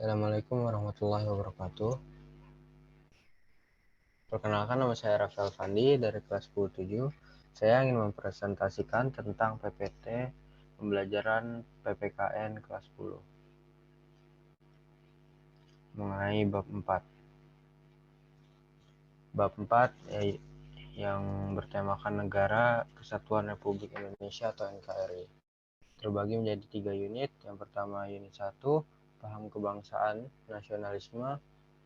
Assalamualaikum warahmatullahi wabarakatuh. Perkenalkan, nama saya Rafael Fandi dari kelas 10-7. Saya ingin mempresentasikan tentang PPT pembelajaran PPKN kelas 10 mengenai bab 4. Bab 4 yang bertemakan Negara Kesatuan Republik Indonesia atau NKRI. Terbagi menjadi 3 unit. Yang pertama unit 1, paham kebangsaan, nasionalisme,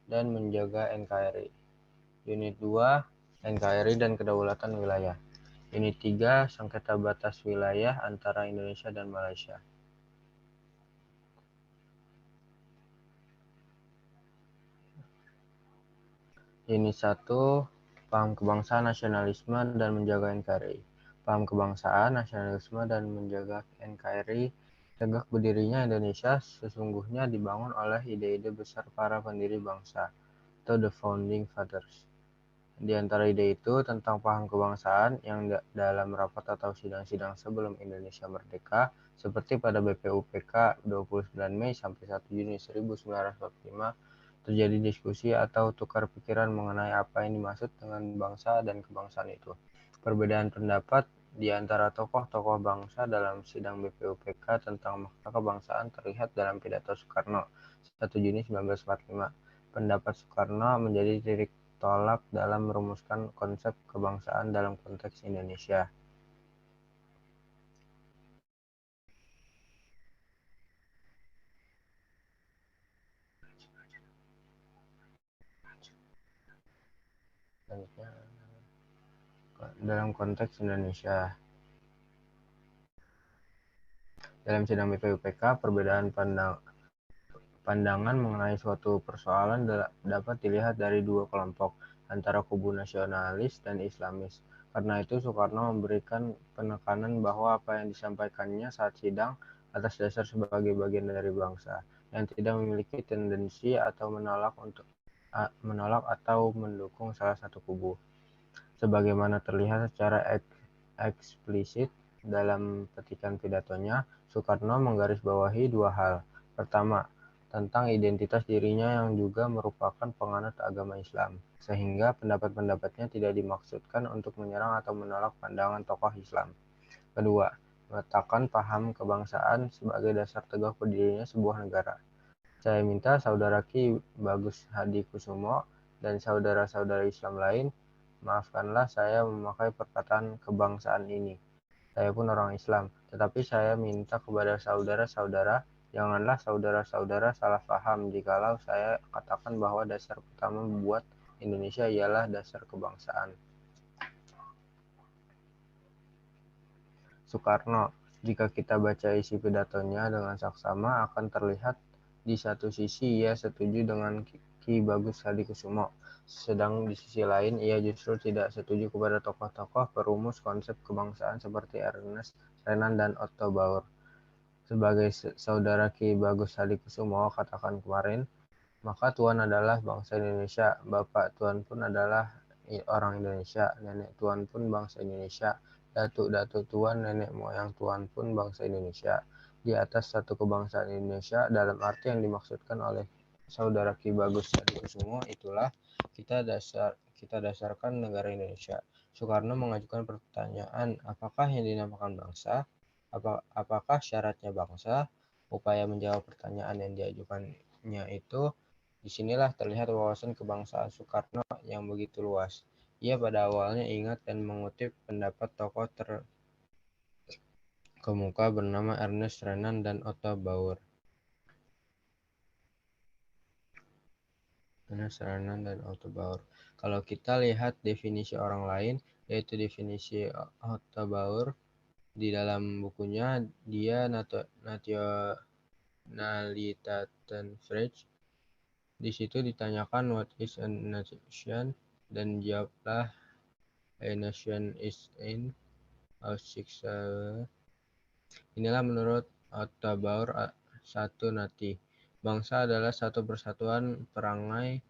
dan menjaga NKRI. Unit 2, NKRI dan kedaulatan wilayah. Unit 3, sengketa batas wilayah antara Indonesia dan Malaysia. Unit 1, paham kebangsaan, nasionalisme, dan menjaga NKRI. Paham kebangsaan, nasionalisme, dan menjaga NKRI. Tegak berdirinya Indonesia sesungguhnya dibangun oleh ide-ide besar para pendiri bangsa, atau the founding fathers. Di antara ide itu tentang paham kebangsaan yang dalam rapat atau sidang-sidang sebelum Indonesia merdeka, seperti pada BPUPK 29 Mei sampai 1 Juni 1945, terjadi diskusi atau tukar pikiran mengenai apa yang dimaksud dengan bangsa dan kebangsaan itu. Perbedaan pendapat di antara tokoh-tokoh bangsa dalam sidang BPUPK tentang makna kebangsaan terlihat dalam pidato Soekarno 1 Juni 1945. Pendapat Soekarno menjadi titik tolak dalam merumuskan konsep kebangsaan dalam konteks Indonesia. Dalam konteks Indonesia. Dalam sidang BPUPK, perbedaan pandangan mengenai suatu persoalan dapat dilihat dari dua kelompok, antara kubu nasionalis dan Islamis. Karena itu, Soekarno memberikan penekanan bahwa apa yang disampaikannya saat sidang atas dasar sebagai bagian dari bangsa, yang tidak memiliki tendensi atau menolak atau mendukung salah satu kubu. Sebagaimana terlihat secara eksplisit dalam petikan pidatonya, Soekarno menggarisbawahi dua hal. Pertama, tentang identitas dirinya yang juga merupakan penganut agama Islam, sehingga pendapat-pendapatnya tidak dimaksudkan untuk menyerang atau menolak pandangan tokoh Islam. Kedua, meletakkan paham kebangsaan sebagai dasar tegak berdirinya sebuah negara. Saya minta saudara Ki Bagus Hadi Kusumo dan saudara-saudara Islam lain, maafkanlah saya memakai perkataan kebangsaan ini. Saya pun orang Islam, tetapi saya minta kepada saudara-saudara, janganlah saudara-saudara salah paham jikalau saya katakan bahwa dasar pertama membuat Indonesia ialah dasar kebangsaan. Soekarno. Jika kita baca isi pidatonya dengan saksama, akan terlihat di satu sisi ia setuju dengan Ki Bagus Hadi Kusumo, sedang di sisi lain ia justru tidak setuju kepada tokoh-tokoh perumus konsep kebangsaan seperti Ernest Renan dan Otto Bauer. Sebagai saudara Ki Bagus Hadi Kusumo katakan kemarin, maka Tuan adalah bangsa Indonesia, Bapak Tuan pun adalah orang Indonesia, nenek Tuan pun bangsa Indonesia, datuk-datuk Tuan, nenek moyang Tuan pun bangsa Indonesia. Di atas satu kebangsaan Indonesia, dalam arti yang dimaksudkan oleh saudara Ki Bagus Hadi Kusumo, itulah kita dasarkan negara Indonesia. Soekarno mengajukan pertanyaan, apakah yang dinamakan bangsa? Apakah syaratnya bangsa? Upaya menjawab pertanyaan yang diajukannya itu, disinilah terlihat wawasan kebangsaan Soekarno yang begitu luas. Ia pada awalnya ingat dan mengutip pendapat tokoh terkemuka bernama Ernest Renan dan Otto Bauer. Kalau kita lihat definisi orang lain, yaitu definisi Otto Bauer, di dalam bukunya dia Nationalitatenvrije. Di situ ditanyakan what is a nation, dan jawablah a nation is in Auschwitz. Inilah menurut Otto Bauer satu nati. Bangsa adalah satu persatuan perangai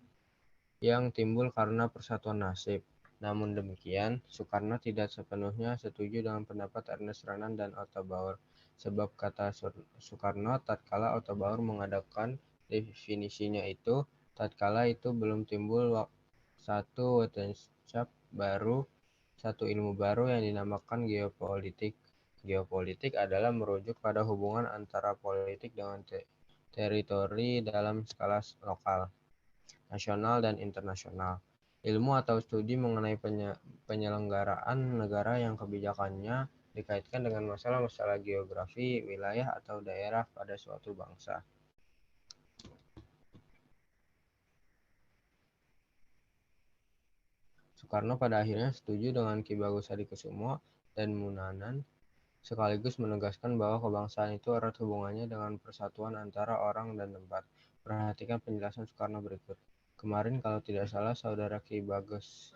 yang timbul karena persatuan nasib. Namun demikian, Soekarno tidak sepenuhnya setuju dengan pendapat Ernest Renan dan Otto Bauer. Sebab kata Soekarno, tatkala Otto Bauer mengadakan Definisinya itu, tatkala itu belum timbul satu wetenschap baru, satu ilmu baru yang dinamakan geopolitik. Geopolitik adalah merujuk pada hubungan antara politik dengan teritori dalam skala lokal, nasional, dan internasional. Ilmu atau studi mengenai penyelenggaraan negara yang kebijakannya dikaitkan dengan masalah-masalah geografi, wilayah, atau daerah pada suatu bangsa. Soekarno pada akhirnya setuju dengan Ki Bagus Hadikusumo dan Munanan, sekaligus menegaskan bahwa kebangsaan itu erat hubungannya dengan persatuan antara orang dan tempat. Perhatikan penjelasan Soekarno berikut. Kemarin kalau tidak salah saudara Ki Bagas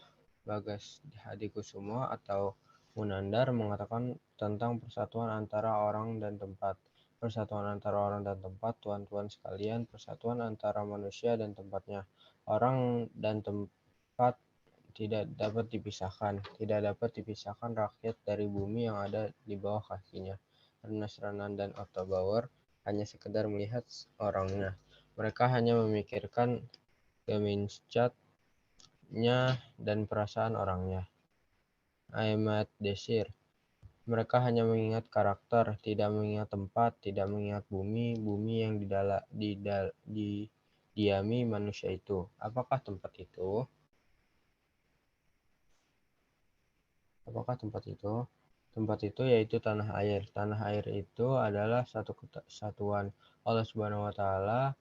Hadikusumo atau Munandar mengatakan tentang persatuan antara orang dan tempat. Persatuan antara orang dan tempat, tuan-tuan sekalian, persatuan antara manusia dan tempatnya. Orang dan tempat tidak dapat dipisahkan rakyat dari bumi yang ada di bawah kakinya. Ernest Renan dan Otto Bauer hanya sekedar melihat orangnya. Mereka hanya memikirkan Gemeinschaft-nya dan perasaan orangnya. Ahmad Desir. Mereka hanya mengingat karakter, tidak mengingat tempat, tidak mengingat bumi yang didiami manusia itu. Apakah tempat itu? Tempat itu yaitu tanah air. Tanah air itu adalah satu kesatuan. Allah Subhanahu wa taala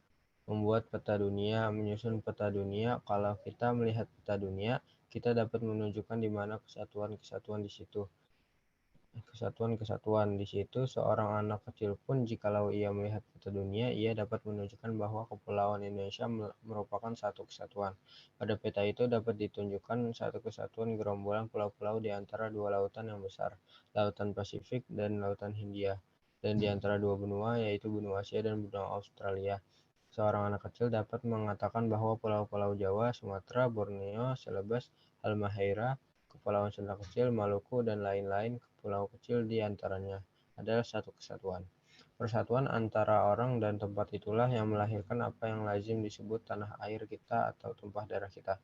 membuat peta dunia, menyusun peta dunia. Kalau kita melihat peta dunia, kita dapat menunjukkan di mana kesatuan-kesatuan di situ. Kesatuan-kesatuan di situ, seorang anak kecil pun jikalau ia melihat peta dunia, ia dapat menunjukkan bahwa Kepulauan Indonesia merupakan satu kesatuan. Pada peta itu dapat ditunjukkan satu kesatuan gerombolan pulau-pulau di antara dua lautan yang besar, Lautan Pasifik dan Lautan Hindia, dan di antara dua benua, yaitu benua Asia dan benua Australia. Seorang anak kecil dapat mengatakan bahwa pulau-pulau Jawa, Sumatera, Borneo, Celebes, Halmahera, Kepulauan Sunda Kecil, Maluku, dan lain-lain pulau kecil di antaranya adalah satu kesatuan. Persatuan antara orang dan tempat itulah yang melahirkan apa yang lazim disebut tanah air kita atau tumpah darah kita.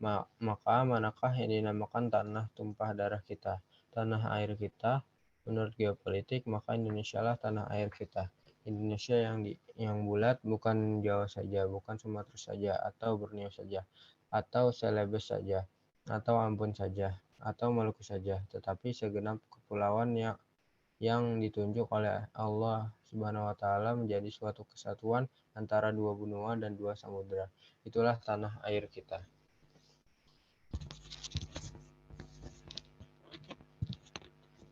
Maka manakah yang dinamakan tanah tumpah darah kita? Tanah air kita. Menurut geopolitik, maka Indonesia lah tanah air kita. Indonesia yang bulat, bukan Jawa saja, bukan Sumatera saja, atau Borneo saja, atau Celebes saja, atau Ambon saja, atau Maluku saja, tetapi segenap kepulauan yang ditunjuk oleh Allah Subhanahu wa taala menjadi suatu kesatuan antara dua benua dan dua samudera. Itulah tanah air kita.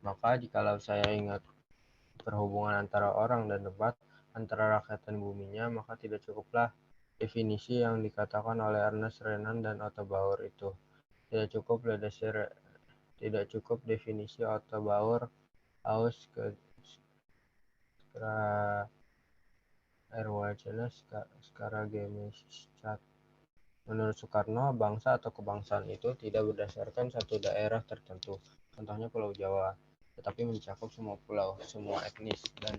Maka jikalau saya ingat perhubungan antara orang dan tempat, antara rakyat dan buminya, maka tidak cukuplah definisi yang dikatakan oleh Ernest Renan dan Otto Bauer itu. Tidak cukup definisi Otto Bauer aus skala Gemeinschaft. Menurut Soekarno, bangsa atau kebangsaan itu tidak berdasarkan satu daerah tertentu, contohnya Pulau Jawa, tetapi mencakup semua pulau, semua etnis, dan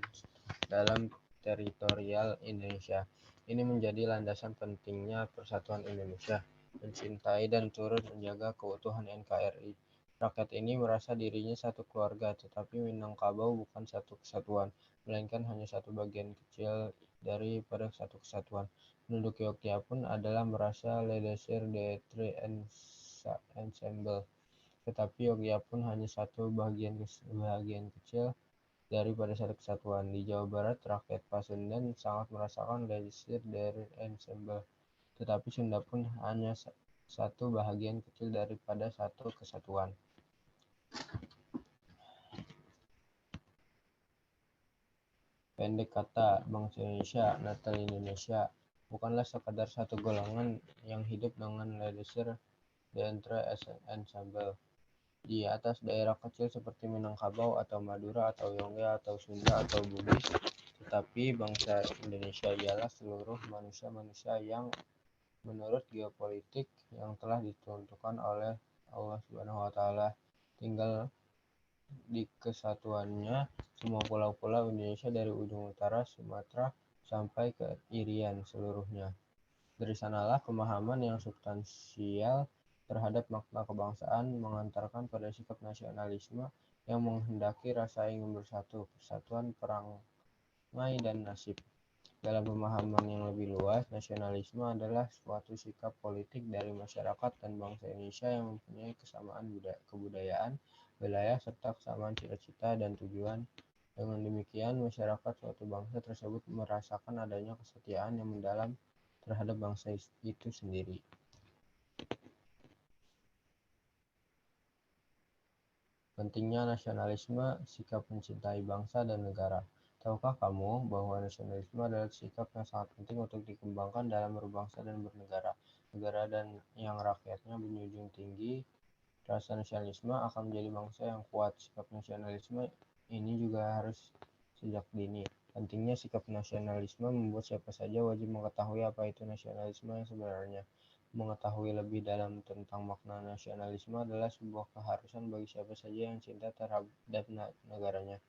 dalam teritorial Indonesia. Ini menjadi landasan pentingnya persatuan Indonesia, mencintai dan turut menjaga keutuhan NKRI. Rakyat ini merasa dirinya satu keluarga, tetapi Minangkabau bukan satu kesatuan, melainkan hanya satu bagian kecil daripada satu kesatuan. Penduduk Yogyakarta pun adalah merasa le désir d'être ensemble, tetapi Yogyakarta pun hanya satu bagian kecil daripada satu kesatuan. Di Jawa Barat, rakyat Pasundan sangat merasakan le désir d'être ensemble, tetapi Sunda pun hanya satu bahagian kecil daripada satu kesatuan. Pendek kata, bangsa Indonesia, Natal Indonesia, bukanlah sekadar satu golongan yang hidup dengan le désir d'être ensemble di atas daerah kecil seperti Minangkabau atau Madura atau Yongga atau Sunda atau Bugis, tetapi bangsa Indonesia ialah seluruh manusia-manusia yang menurut geopolitik yang telah ditentukan oleh Allah Subhanahu wa taala tinggal di kesatuannya semua pulau-pulau Indonesia dari ujung utara Sumatera sampai ke Irian seluruhnya. Dari sanalah pemahaman yang substansial terhadap makna kebangsaan mengantarkan pada sikap nasionalisme yang menghendaki rasa ingin bersatu, persatuan perangai dan nasib. Dalam pemahaman yang lebih luas, nasionalisme adalah suatu sikap politik dari masyarakat dan bangsa Indonesia yang mempunyai kesamaan kebudayaan, wilayah, serta kesamaan cita-cita dan tujuan. Dengan demikian, masyarakat suatu bangsa tersebut merasakan adanya kesetiaan yang mendalam terhadap bangsa itu sendiri. Pentingnya nasionalisme, sikap mencintai bangsa dan negara. Tahukah kamu bahwa nasionalisme adalah sikap yang sangat penting untuk dikembangkan dalam berbangsa dan bernegara. Negara dan yang rakyatnya menjunjung tinggi rasa nasionalisme akan menjadi bangsa yang kuat. Sikap nasionalisme ini juga harus sejak dini. Pentingnya sikap nasionalisme membuat siapa saja wajib mengetahui apa itu nasionalisme yang sebenarnya. Mengetahui lebih dalam tentang makna nasionalisme adalah sebuah keharusan bagi siapa saja yang cinta terhadap negaranya.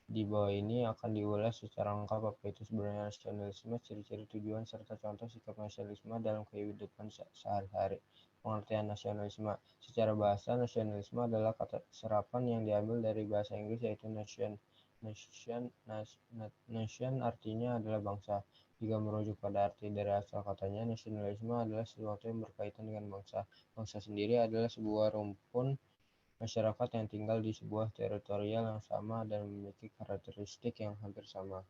Di bawah ini akan diulas secara lengkap apa itu sebenarnya nasionalisme, ciri-ciri, tujuan, serta contoh sikap nasionalisme dalam kehidupan sehari-hari. Pengertian nasionalisme. Secara bahasa, nasionalisme adalah kata serapan yang diambil dari bahasa Inggris yaitu nation. Nation artinya adalah bangsa. Jika merujuk pada arti dari asal katanya, nasionalisme adalah sesuatu yang berkaitan dengan bangsa. Bangsa sendiri adalah sebuah rumpun masyarakat yang tinggal di sebuah teritorial yang sama dan memiliki karakteristik yang hampir sama.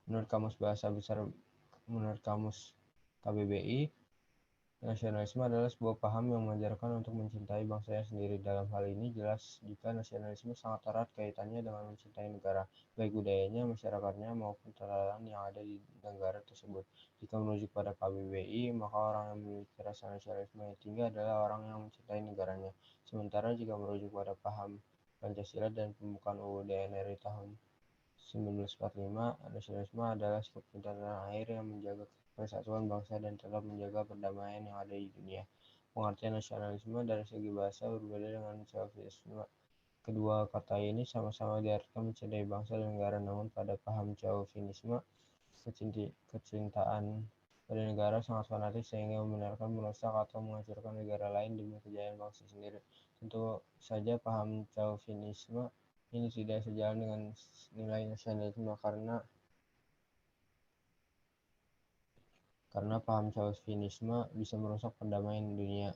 Menurut Kamus Bahasa Besar, menurut Kamus KBBI, nasionalisme adalah sebuah paham yang mengajarkan untuk mencintai bangsanya sendiri. Dalam hal ini jelas jika nasionalisme sangat erat kaitannya dengan mencintai negara, baik budayanya, masyarakatnya, maupun tatanan yang ada di negara tersebut. Jika merujuk pada KBBI, maka orang yang memiliki rasa nasionalisme yang tinggi adalah orang yang mencintai negaranya. Sementara jika merujuk pada paham Pancasila dan pembukaan UUD NRI tahun 1945, nasionalisme adalah sikap cinta tanah air yang menjaga persatuan bangsa dan tetap menjaga perdamaian yang ada di dunia. Pengertian nasionalisme dari segi bahasa berbeda dengan chauvinisme. Kedua kata ini sama-sama diartikan mencintai bangsa dan negara, namun pada paham chauvinisme, kecintaan pada negara sangat fanatik sehingga membenarkan, merusak, atau menghancurkan negara lain demi kejayaan bangsa sendiri. Tentu saja paham chauvinisme ini tidak sejalan dengan nilai nasionalisme karena paham chauvinisme bisa merusak perdamaian dunia.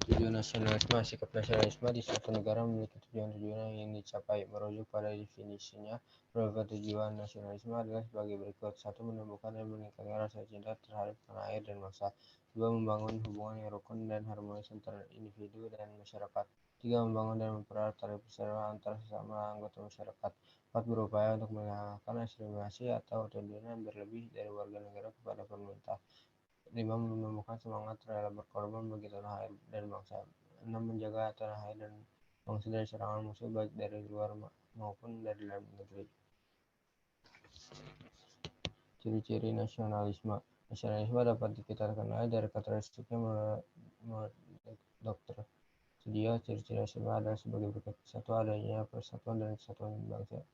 Tujuan nasionalisme. Sikap nasionalisme di suatu negara memiliki tujuan-tujuan yang ingin dicapai. Merujuk pada definisinya, beberapa tujuan nasionalisme adalah sebagai berikut. 1. Menumbuhkan dan meningkatkan rasa cinta terhadap tanah air dan bangsa. 2. Membangun hubungan yang rukun dan harmonis antara individu dan masyarakat. 3. Membangun dan mempererat tali persaudaraan antar sesama anggota masyarakat. 4. Berupaya untuk menghilangkan diskriminasi atau tuntutan berlebih dari warga negara kepada pemerintah. 5. Menumbuhkan semangat rela berkorban bagi tanah air dan bangsa. 6. Menjaga tanah air dan bangsa dari serangan musuh baik dari luar maupun dari dalam negeri. Ciri-ciri nasionalisme. Nasionalisme dapat kita kenali dari karakteristiknya menurut Dr. Sudio. Ciri-ciri nasionalisme adalah sebagai berikut. 1. Adanya persatuan dan kesatuan bangsa.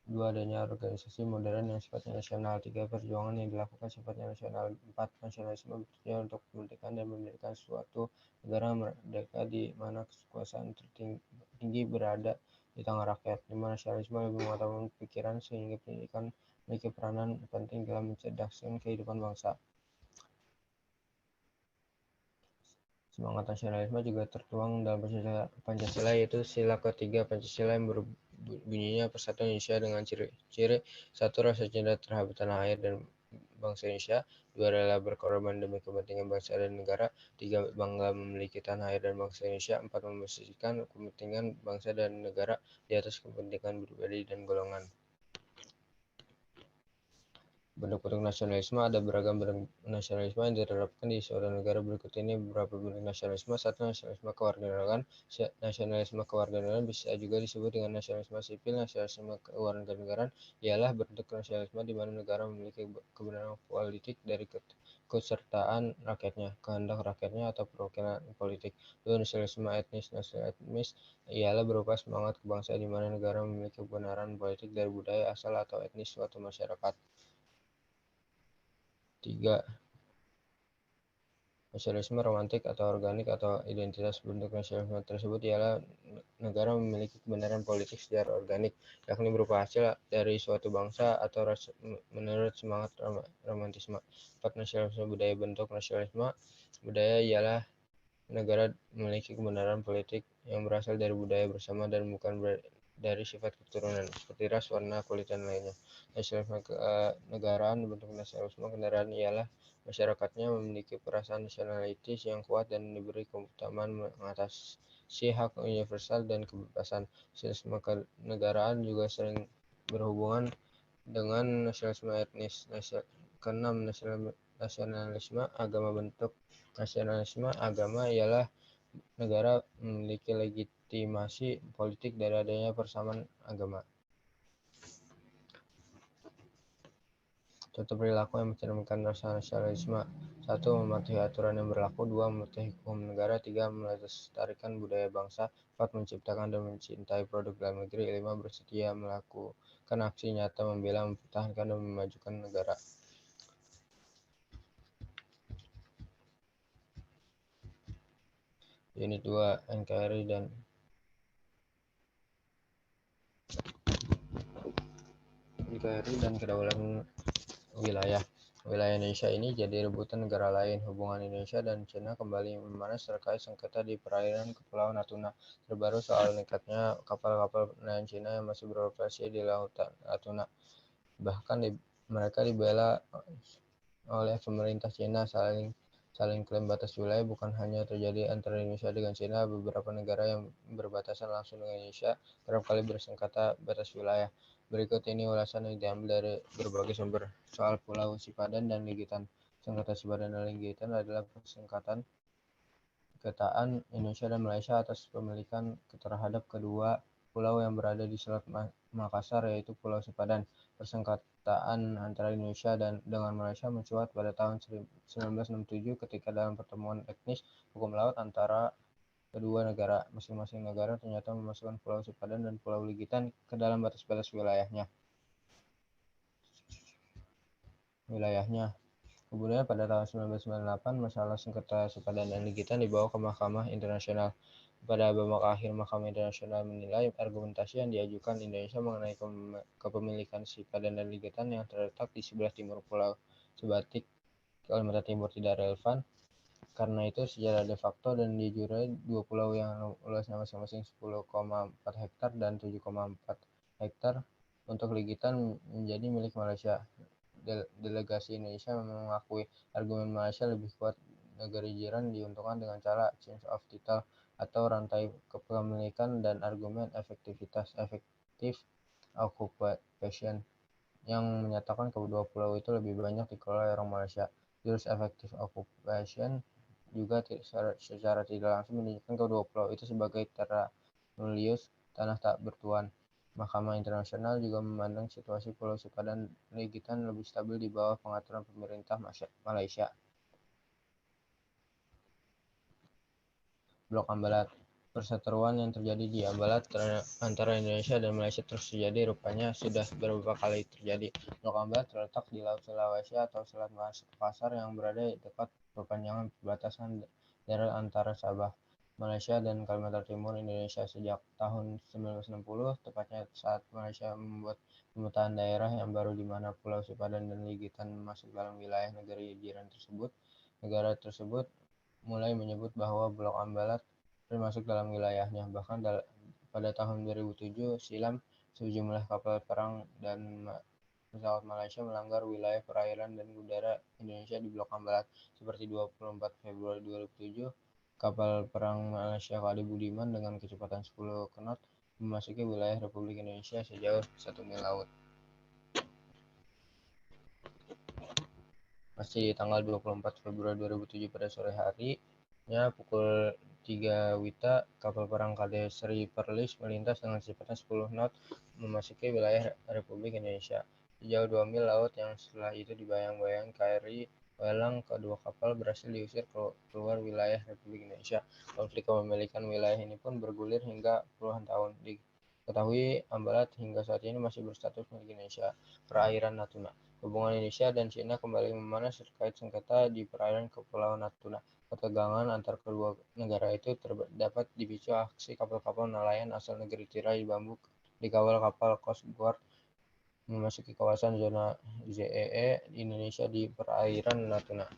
2. Adanya organisasi modern yang sifatnya nasional. 3. Perjuangan yang dilakukan sifatnya nasional. 4. Nasionalisme bertujuan untuk kemerdekaan dan mendirikan suatu negara merdeka di mana kekuasaan tertinggi berada di tangan rakyat. 5. Nasionalisme lebih mengutamakan pikiran sehingga pendidikan memiliki peranan penting dalam mencerdaskan kehidupan bangsa. Semangat nasionalisme juga tertuang dalam Pancasila, yaitu sila ketiga Pancasila yang berbunyinya persatuan Indonesia dengan ciri-ciri: 1. Rasa cinta terhadap tanah air dan bangsa Indonesia. 2. Rela berkorban demi kepentingan bangsa dan negara. 3. Bangga memiliki tanah air dan bangsa Indonesia. 4. Memposisikan kepentingan bangsa dan negara di atas kepentingan pribadi dan golongan. Bentuk-bentuk nasionalisme. Ada beragam bentuk nasionalisme yang diterapkan di suatu negara. Berikut ini beberapa bentuk nasionalisme. 1. Nasionalisme kewarganegaraan. Nasionalisme kewarganegaraan bisa juga disebut dengan nasionalisme sipil. Nasionalisme kewarganegaraan ialah bentuk nasionalisme di mana negara memiliki kebenaran politik dari kesertaan rakyatnya, kehendak rakyatnya, atau perwakilan politik. 2. Nasionalisme etnis. Nasionalisme ialah berupa semangat kebangsaan di mana negara memiliki kebenaran politik dari budaya asal atau etnis suatu masyarakat. 3. Nasionalisme romantik atau organik atau identitas. Bentuk nasionalisme tersebut ialah negara memiliki kebenaran politik secara organik, yakni berupa hasil dari suatu bangsa atau menurut semangat romantisme. 4. Nasionalisme budaya. Bentuk nasionalisme budaya ialah negara memiliki kebenaran politik yang berasal dari budaya bersama dan bukan dari sifat keturunan seperti ras, warna kulit, dan lainnya. Nasionalisme kenegaraan. Bentuk nasionalisme kenegaraan ialah masyarakatnya memiliki perasaan nasionalitis yang kuat dan diberi keutamaan mengatasi hak universal dan kebebasan. Nasionalisme kenegaraan juga sering berhubungan dengan nasionalisme etnis. Keenam, nasionalisme agama. Bentuk nasionalisme agama ialah negara memiliki legitimasi politik dari adanya persamaan agama. Contoh perilaku yang mencerminkan rasa nasionalisme. 1. Mematuhi aturan yang berlaku. 2. Mematuhi hukum negara. 3. Melestarikan budaya bangsa. 4. Menciptakan dan mencintai produk dalam negeri. 5. Bersedia melakukan aksi nyata membela, mempertahankan, dan memajukan negara. Unit 2. NKRI dan kedaulatan wilayah. Wilayah Indonesia ini jadi rebutan negara lain. Hubungan Indonesia dan Cina kembali memanas terkait sengketa di perairan Kepulauan Natuna. Terbaru soal nekatnya kapal-kapal nelayan Cina yang masih beroperasi di Laut Natuna. Bahkan mereka dibela oleh pemerintah Cina. Saling klaim batas wilayah bukan hanya terjadi antara Indonesia dengan Cina. Beberapa negara yang berbatasan langsung dengan Indonesia kerap kali bersengketa batas wilayah. Berikut ini ulasan yang diambil dari berbagai sumber soal Pulau Sipadan dan Ligitan. Sengketa Sipadan dan Ligitan adalah persengketaan Indonesia dan Malaysia atas pemilikan terhadap kedua pulau yang berada di Selat Makassar, yaitu Pulau Sipadan. Persengketaan antara Indonesia dengan Malaysia mencuat pada tahun 1967 ketika dalam pertemuan teknis hukum laut antara kedua negara. Masing-masing negara ternyata memasukkan Pulau Sipadan dan Pulau Ligitan ke dalam batas-batas wilayahnya. Kemudian pada tahun 1998, masalah sengketa Sipadan dan Ligitan dibawa ke Mahkamah Internasional. Pada babak akhir, Mahkamah Internasional menilai argumentasi yang diajukan Indonesia mengenai kepemilikan Sipadan dan Ligitan yang terletak di sebelah timur Pulau Sebatik, Kalimantan Timur tidak relevan. Karena itu, secara de facto dan de jure, dua pulau yang luasnya masing-masing 10,4 hektar dan 7,4 hektar untuk Ligitan menjadi milik Malaysia. Delegasi Indonesia mengakui argumen Malaysia lebih kuat. Negara jiran diuntungkan dengan cara change of title atau rantai kepemilikan, dan argumen effective occupation yang menyatakan kedua pulau itu lebih banyak dikelola orang Malaysia. Jurus effective occupation juga secara tidak langsung menunjukkan kedua pulau itu sebagai terra nullius, tanah tak bertuan. Mahkamah Internasional juga memandang situasi Pulau Sipadan dan Ligitan lebih stabil di bawah pengaturan pemerintah Malaysia. Blok Ambalat. Perseteruan yang terjadi di Ambalat antara Indonesia dan Malaysia terus terjadi. Rupanya sudah beberapa kali terjadi. Blok Ambalat terletak di Laut Sulawesi atau Selat Makassar yang berada di dekat perpanjangan perbatasan darat antara Sabah, Malaysia, dan Kalimantan Timur, Indonesia. Sejak tahun 1960, tepatnya saat Malaysia membuat pemetaan daerah yang baru di mana Pulau Sipadan dan Ligitan masuk dalam wilayah negara jiran tersebut, negara tersebut mulai menyebut bahwa Blok Ambalat termasuk dalam wilayahnya. Bahkan pada tahun 2007 silam, sejumlah kapal perang dan pesawat Malaysia melanggar wilayah perairan dan udara Indonesia di Blok Ambalat. Seperti 24 Februari 2007, kapal perang Malaysia Kadi Budiman dengan kecepatan 10 knot memasuki wilayah Republik Indonesia sejauh 1 mil laut. Masih tanggal 24 Februari 2007 pada sore harinya pukul 3 WITA, kapal perang KD-Sri Perlis melintas dengan kecepatan 10 knot memasuki wilayah Republik Indonesia. Sejauh 2 mil laut yang setelah itu dibayang-bayang KRI Welang, kedua kapal berhasil diusir keluar wilayah Republik Indonesia. Konflik kepemilikan wilayah ini pun bergulir hingga puluhan tahun. Diketahui Ambalat hingga saat ini masih berstatus milik Indonesia. Perairan Natuna. Hubungan Indonesia dan China kembali memanas terkait sengketa di perairan Kepulauan Natuna. Ketegangan antar kedua negara itu dapat dipicu aksi kapal-kapal nelayan asal negeri tirai bambu dikawal kapal Coast Guard memasuki kawasan zona ZEE Indonesia di perairan Natuna.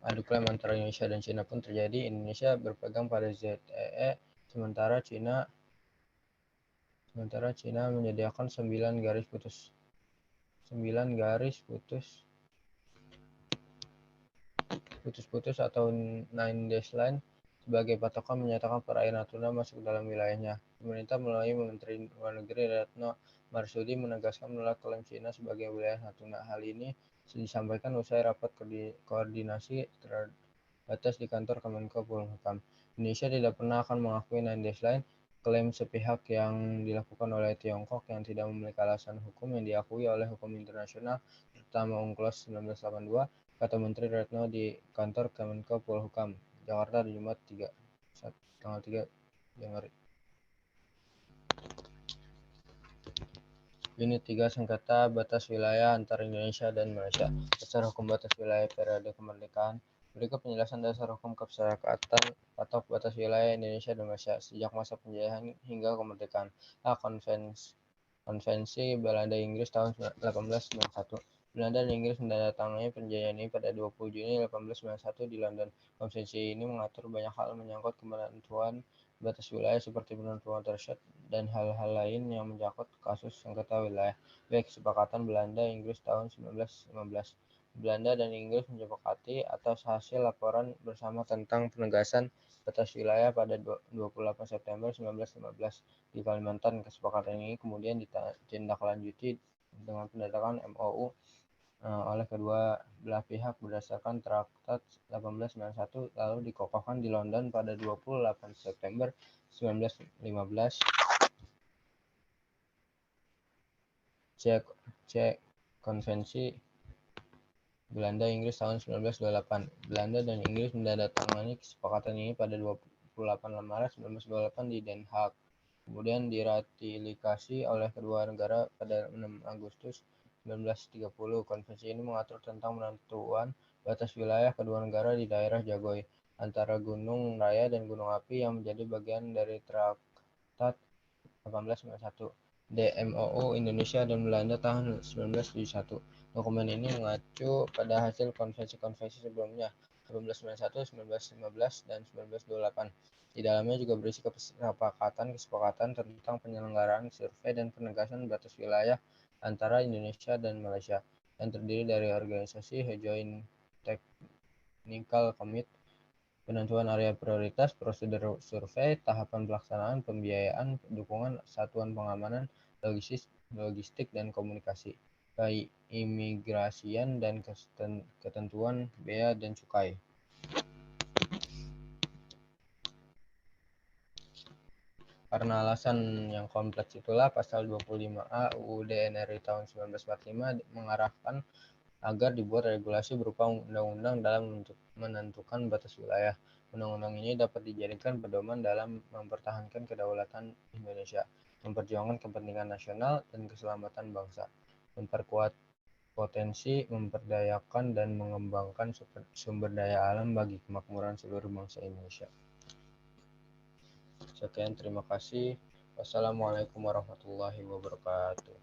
Adu klaim antara Indonesia dan China pun terjadi. Indonesia berpegang pada ZEE, sementara China menyediakan 9 garis putus atau 9 dash line sebagai patokan menyatakan perairan Natuna masuk dalam wilayahnya. Pemerintah melalui Menteri Luar Negeri Retno Marsudi menegaskan menolak klaim China sebagai wilayah Natuna. Hal ini disampaikan usai rapat koordinasi terbatas di kantor Kemenko Polhukam. Indonesia tidak pernah akan mengakui 9 dash line, klaim sepihak yang dilakukan oleh Tiongkok yang tidak memiliki alasan hukum yang diakui oleh hukum internasional, terutama UNCLOS 1982, kata Menteri Retno di kantor Kemenko Polhukam, Jakarta, Jumat tanggal 3 Januari. Unit 3 Sengketa Batas Wilayah antara Indonesia dan Malaysia. Dasar hukum batas wilayah periode kemerdekaan. Berikut penjelasan dasar hukum kesepakatan patok batas wilayah Indonesia dan Malaysia sejak masa penjajahan hingga kemerdekaan. A. Konvensi Belanda Inggris tahun 1891. Belanda dan Inggris menandatangani perjanjian ini pada 20 Juni 1891 di London. Konvensi ini mengatur banyak hal menyangkut penentuan batas wilayah seperti penentuan threshold dan hal-hal lain yang menyangkut kasus sengketa wilayah. B. Kesepakatan Belanda Inggris tahun 1915. Belanda dan Inggris menyepakati atas hasil laporan bersama tentang penegasan batas wilayah pada 28 September 1915 di Kalimantan. Kesepakatan ini kemudian ditindaklanjuti dengan penandatangan MOU oleh kedua belah pihak berdasarkan Traktat 1891 lalu dikokohkan di London pada 28 September 1915. C. Konvensi Belanda Inggris tahun 1928. Belanda dan Inggris menandatangani kesepakatan ini pada 28 Maret 1928 di Den Haag. Kemudian diratifikasi oleh kedua negara pada 6 Agustus 1930. Konvensi ini mengatur tentang penentuan batas wilayah kedua negara di daerah Jagoy antara Gunung Raya dan Gunung Api yang menjadi bagian dari Traktat 1891. DMOU Indonesia dan Belanda tahun 1971. Dokumen ini mengacu pada hasil konvensi-konvensi sebelumnya 1891, 1915, dan 1928. Di dalamnya juga berisi kesepakatan tentang penyelenggaraan survei dan penegasan batas wilayah antara Indonesia dan Malaysia yang terdiri dari organisasi Joint Technical Committee, penentuan area prioritas, prosedur survei, tahapan pelaksanaan, pembiayaan, dukungan satuan pengamanan, logistik dan komunikasi, keimigrasian dan ketentuan bea dan cukai. Karena alasan yang kompleks itulah pasal 25A UUD NRI tahun 1945 mengarahkan agar dibuat regulasi berupa undang-undang dalam menentukan batas wilayah. Undang-undang ini dapat dijadikan pedoman dalam mempertahankan kedaulatan Indonesia, memperjuangkan kepentingan nasional dan keselamatan bangsa, memperkuat potensi, memperdayakan dan mengembangkan sumber daya alam bagi kemakmuran seluruh bangsa Indonesia. Sekian, terima kasih. Wassalamualaikum warahmatullahi wabarakatuh.